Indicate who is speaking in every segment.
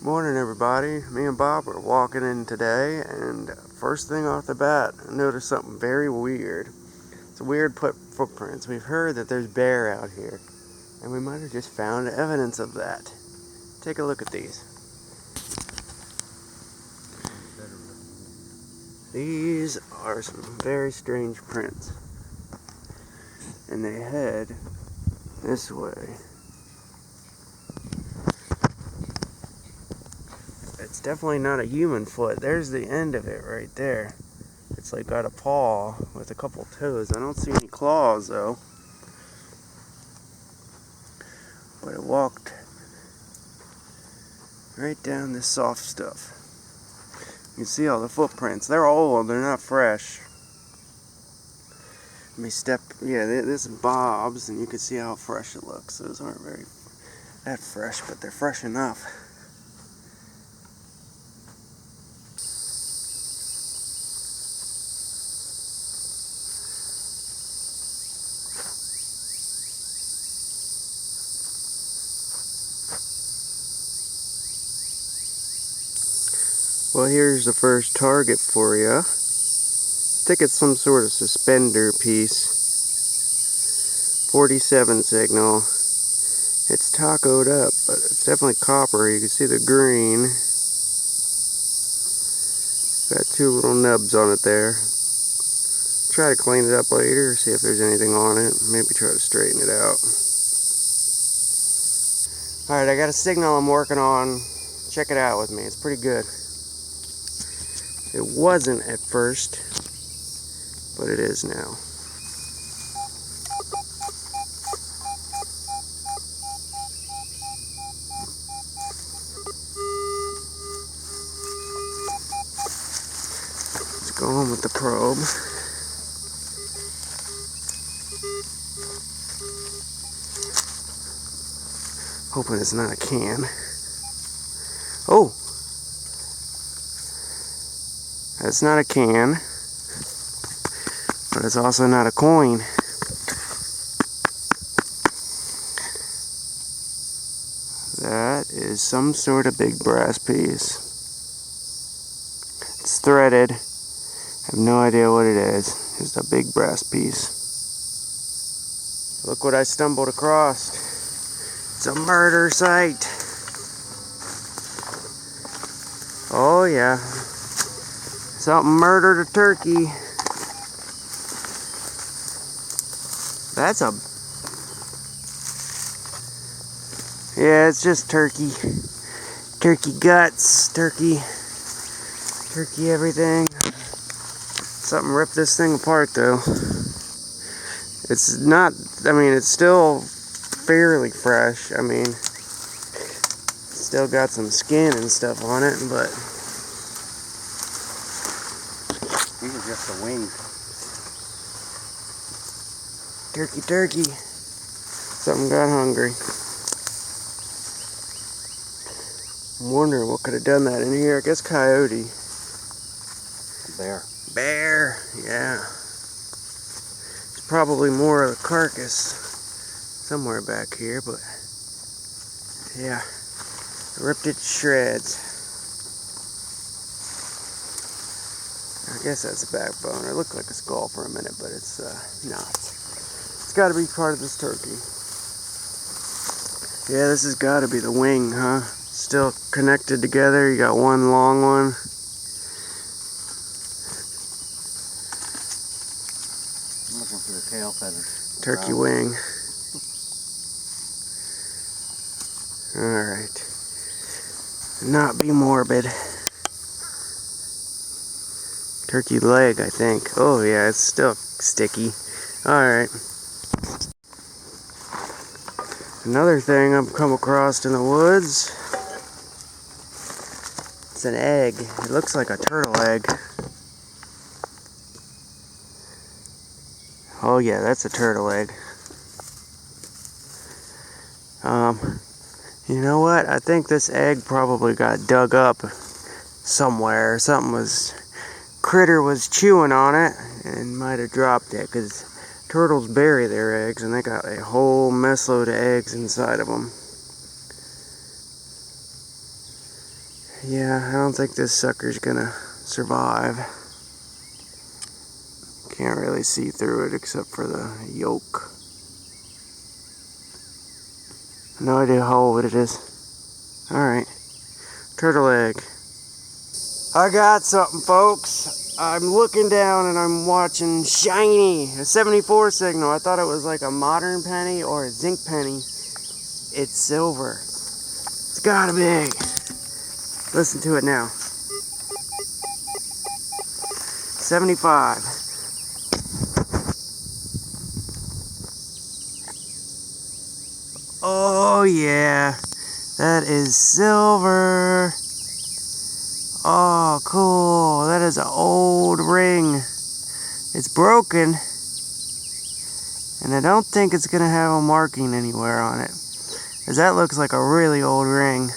Speaker 1: Morning everybody, me and Bob are walking in today, and first thing off the bat, I noticed something very weird. It's weird footprints. We've heard that there's bear out here, and we might have just found evidence of that. Take a look at these. These are some very strange prints, and they head this way. It's definitely not a human foot. There's the end of it right there. It's like got a paw with a couple toes. I don't see any claws though. But it walked right down this soft stuff. You can see all the footprints. They're old, they're not fresh. Let me step, yeah, this is Bob's, and you can see how fresh it looks. Those aren't very that fresh, but they're fresh enough. Well, here's the first target for you. I think it's some sort of suspender piece. 47 signal. It's tacoed up, but it's definitely copper. You can see the green. Got two little nubs on it there. Try to clean it up later, see if there's anything on it. Maybe try to straighten it out. Alright, I got a signal I'm working on. Check it out with me. It's pretty good. It wasn't at first, but it is now. Let's go on with the probe. Hoping it's not a can. Oh! That's not a can, but it's also not a coin. That is some sort of big brass piece. It's threaded. I have no idea what it is. Just a big brass piece. Look what I stumbled across. It's a murder site. Oh yeah. Something murdered a turkey. That's a... Yeah, it's just turkey. Turkey guts, turkey everything. Something ripped this thing apart though. It's not, I mean, it's still fairly fresh. I mean, still got some skin and stuff on it, but these are just the wings. Turkey. Something got hungry. I'm wondering what could have done that in here. I guess coyote. Bear, yeah. It's probably more of the carcass somewhere back here, but yeah. Ripped it to shreds. I guess that's a backbone. It looked like a skull for a minute, but it's not. It's got to be part of this turkey. Yeah, this has got to be the wing, huh? Still connected together. You got one long one.
Speaker 2: I'm looking for the tail feathers.
Speaker 1: Turkey wing. Alright. Not be morbid. Turkey leg, I think. Oh yeah, it's still sticky. Alright. Another thing I've come across in the woods. It's an egg. It looks like a turtle egg. Oh yeah, that's a turtle egg. You know what? I think this egg probably got dug up somewhere. Critter was chewing on it and might have dropped it, because turtles bury their eggs and they got a whole mess load of eggs inside of them. Yeah, I don't think this sucker's gonna survive. Can't really see through it except for the yolk. No idea how old it is. Alright. Turtle egg. I got something, folks. I'm looking down and I'm watching shiny, a 74 signal. I thought it was like a modern penny or a zinc penny. It's silver. It's gotta be. Listen to it now. 75. Oh yeah, that is silver. Oh, cool. That is an old ring. It's broken. And I don't think it's going to have a marking anywhere on it. Because that looks like a really old ring.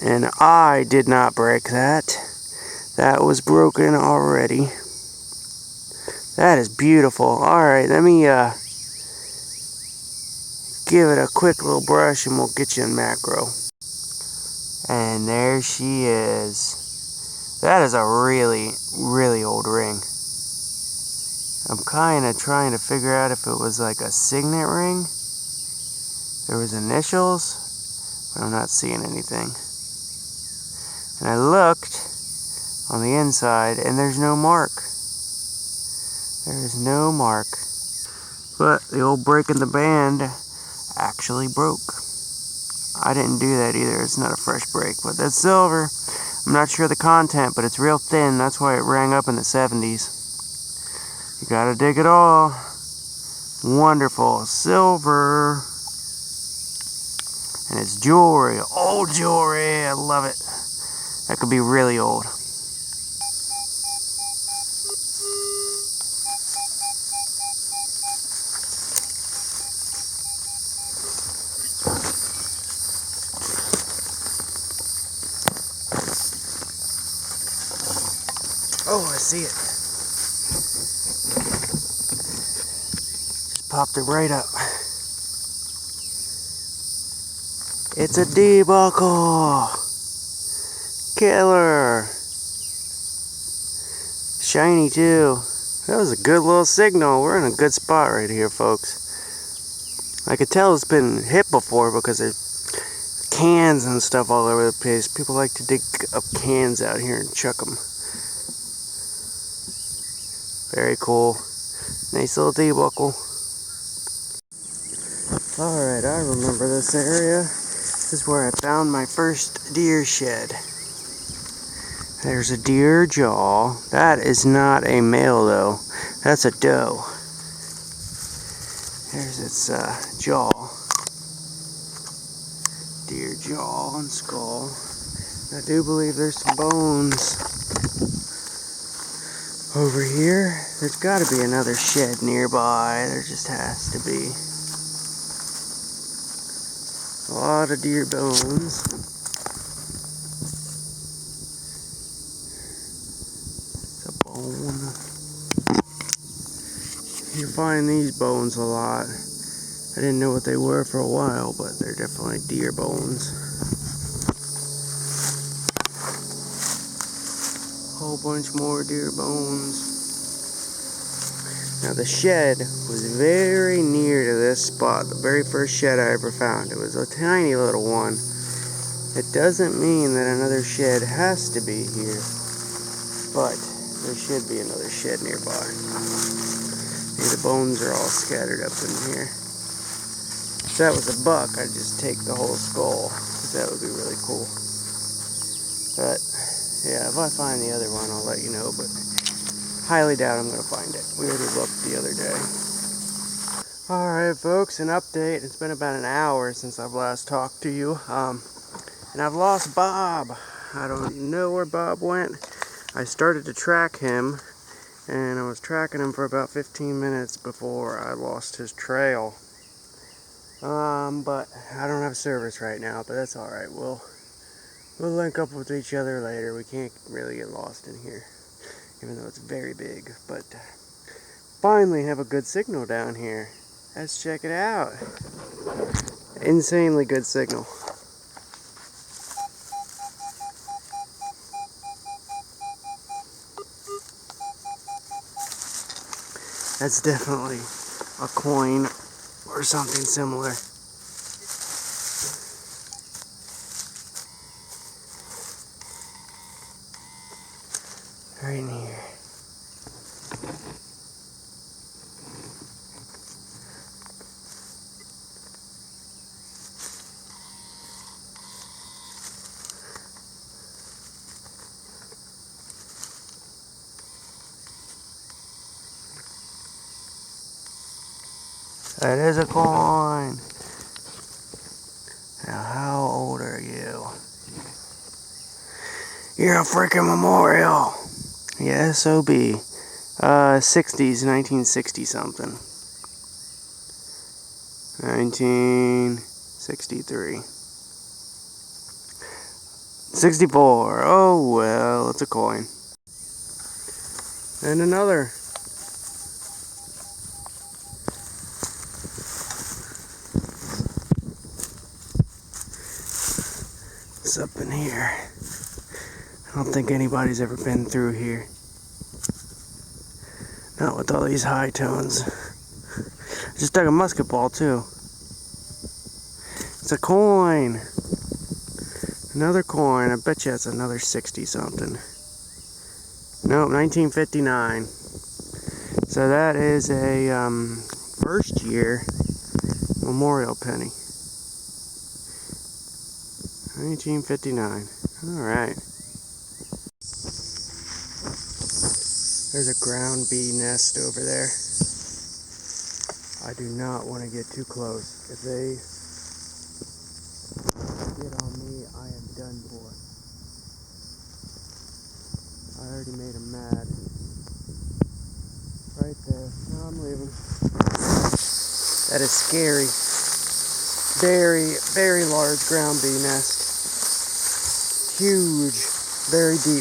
Speaker 1: And I did not break that. That was broken already. That is beautiful. Alright, let me give it a quick little brush and we'll get you in macro. And there she is. That is a really, really old ring. I'm kind of trying to figure out if it was like a signet ring. There was initials, but I'm not seeing anything. And I looked on the inside and there's no mark. There is no mark. But the old break in the band actually broke. I didn't do that either. It's not a fresh break, but that's silver. I'm not sure the content, but it's real thin. That's why it rang up in the 70s. You gotta dig it all. Wonderful. Silver. And it's jewelry. Old jewelry. I love it. That could be really old. Oh, I see it. Just popped it right up. It's a debuckle. Killer. Shiny too. That was a good little signal. We're in a good spot right here, folks. I could tell it's been hit before because there's cans and stuff all over the place. People like to dig up cans out here and chuck them. Very cool. Nice little debuckle. Alright, I remember this area. This is where I found my first deer shed. There's a deer jaw. That is not a male though. That's a doe. There's its jaw. Deer jaw and skull. I do believe there's some bones over here. There's got to be another shed nearby. There just has to be. A lot of deer bones. It's a bone. You find these bones a lot. I didn't know what they were for a while, but they're definitely deer bones. Whole bunch more deer bones. Now the shed was very near to this spot, the very first shed I ever found. It was a tiny little one. It doesn't mean that another shed has to be here, but there should be another shed nearby. See, the bones are all scattered up in here. If that was a buck, I'd just take the whole skull, because that would be really cool. But yeah, if I find the other one, I'll let you know, but highly doubt I'm going to find it. We already looked the other day. Alright folks, an update. It's been about an hour since I've last talked to you. And I've lost Bob. I don't know where Bob went. I started to track him, and I was tracking him for about 15 minutes before I lost his trail. But I don't have service right now, but that's alright. We'll link up with each other later. We can't really get lost in here, even though it's very big. But finally have a good signal down here. Let's check it out. Insanely good signal. That's definitely a coin or something similar. Right in here. That is a coin. Now, how old are you? You're a freaking memorial. Yeah, SOB. 60s, 1960 something. 1963. 64. Oh well, it's a coin. And another. It's up in here. I don't think anybody's ever been through here. Not with all these high tones. I just dug a musket ball too. It's a coin. Another coin. I bet you it's another 60 something. Nope, 1959. So that is a first year memorial penny. 1959. Alright. There's a ground bee nest over there. I do not want to get too close. If they get on me, I am done for. I already made them mad. Right there. No, I'm leaving. That is scary. Very, very large ground bee nest. Huge. Very deep.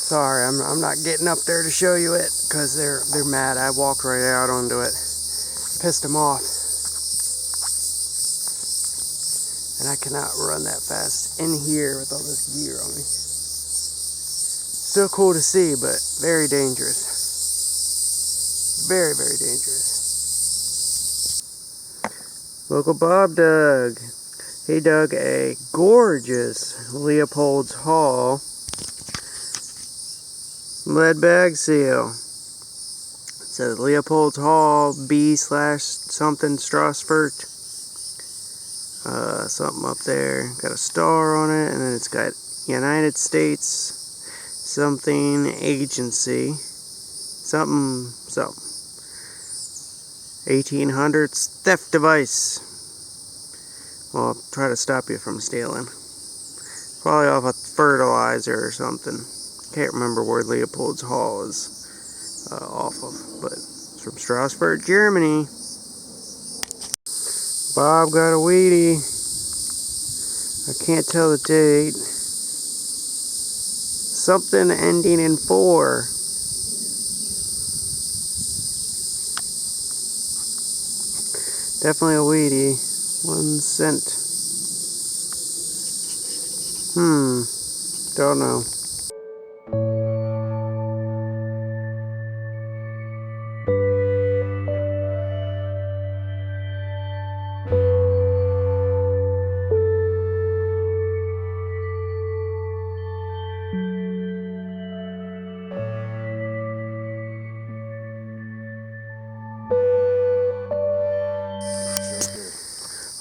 Speaker 1: Sorry, I'm not getting up there to show you it because they're mad. I walked right out onto it. Pissed them off. And I cannot run that fast in here with all this gear on me. Still cool to see, but very dangerous. Very, very dangerous. Local Bob dug. He dug a gorgeous Leopold's Hall lead bag seal. It says Leopold's Hall B/something Strasbourg. Something up there. Got a star on it, and then it's got United States something agency. Something. 1800s theft device. Well, I'll try to stop you from stealing. Probably off a fertilizer or something. Can't remember where Leopold's Hall is off of, but it's from Strasbourg, Germany. Bob got a Wheatie. I can't tell the date. Something ending in 4. Definitely a Wheatie. 1 cent. Don't know.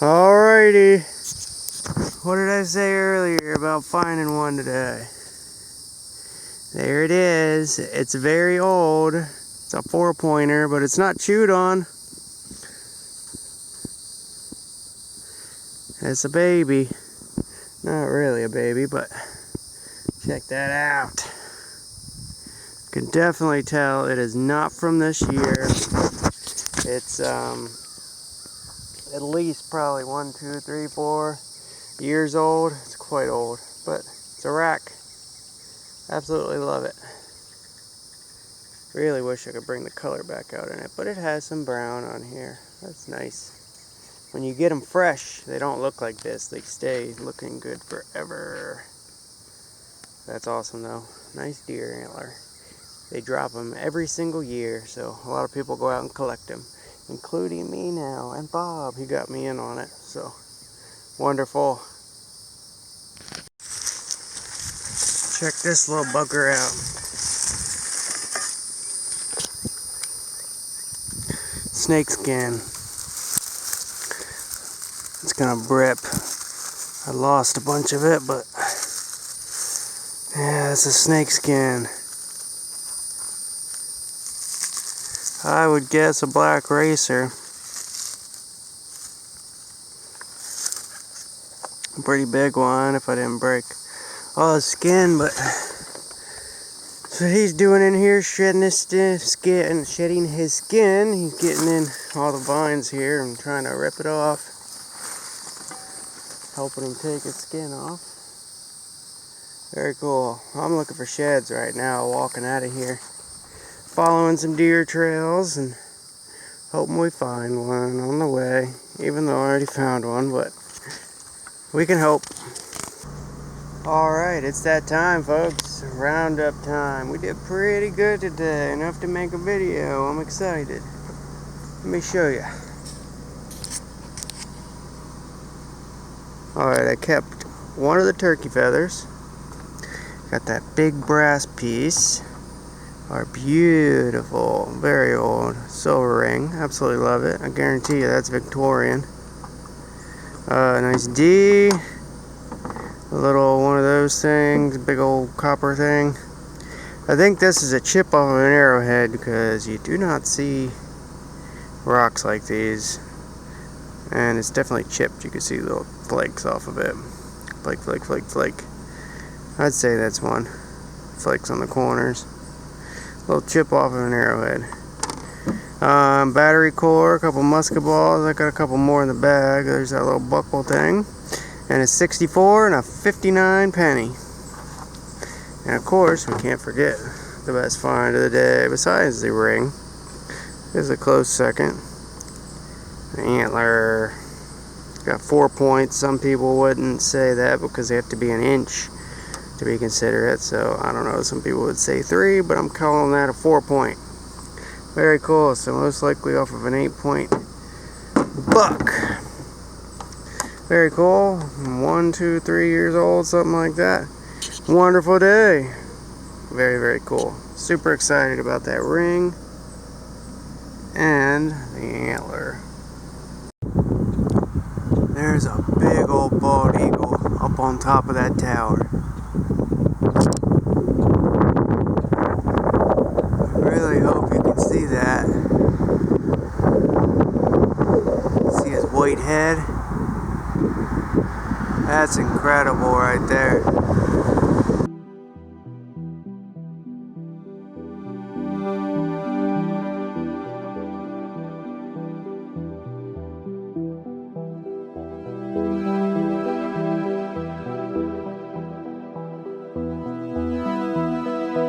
Speaker 1: Alrighty. What did I say earlier about finding one today? There it is. It's very old. It's a 4-pointer, but it's not chewed on. It's a baby. Not really a baby, but check that out. Can definitely tell it is not from this year. It's at least probably 1, 2, 3, 4 years old. It's quite old, but it's a rack. Absolutely love it. Really wish I could bring the color back out in it, but it has some brown on here. That's nice. When you get them fresh, they don't look like this. They stay looking good forever. That's awesome though. Nice deer antler. They drop them every single year, so a lot of people go out and collect them, including me now, and Bob, he got me in on it, so wonderful. Check this little bugger out. Snake skin. It's gonna rip. I lost a bunch of it, but yeah, it's a snake skin. I would guess a black racer. A pretty big one if I didn't break all his skin, but so he's doing in here, shedding his skin. He's getting in all the vines here and trying to rip it off. Helping him take his skin off. Very cool. I'm looking for sheds right now, walking out of here. Following some deer trails and hoping we find one on the way. Even though I already found one, but we can hope. Alright, it's that time, folks. Roundup time. We did pretty good today. Enough to make a video. I'm excited. Let me show you. Alright, I kept one of the turkey feathers. Got that big brass piece. Our beautiful, very old silver ring. Absolutely love it. I guarantee you that's Victorian. Nice D. A little one of those things, big old copper thing. I think this is a chip off of an arrowhead because you do not see rocks like these. And it's definitely chipped. You can see little flakes off of it. Flake, flake, flake, flake. I'd say that's one. Flakes on the corners. Little chip off of an arrowhead. Battery core, a couple musket balls. I got a couple more in the bag. There's that little buckle thing. And a 64 and a 59 penny. And of course, we can't forget the best find of the day, besides the ring. This is a close second. The antler. Got 4 points. Some people wouldn't say that because they have to be an inch to be considerate. So I don't know. Some people would say 3, but I'm calling that a 4 point. Very cool. So most likely off of an 8 point buck. Very cool. 1, 2, 3 years old, something like that. Wonderful day. Very, very cool. Super excited about that ring and the antler. There's a big old bald eagle up on top of that tower. I really hope you can see that. See his white head? That's incredible right there.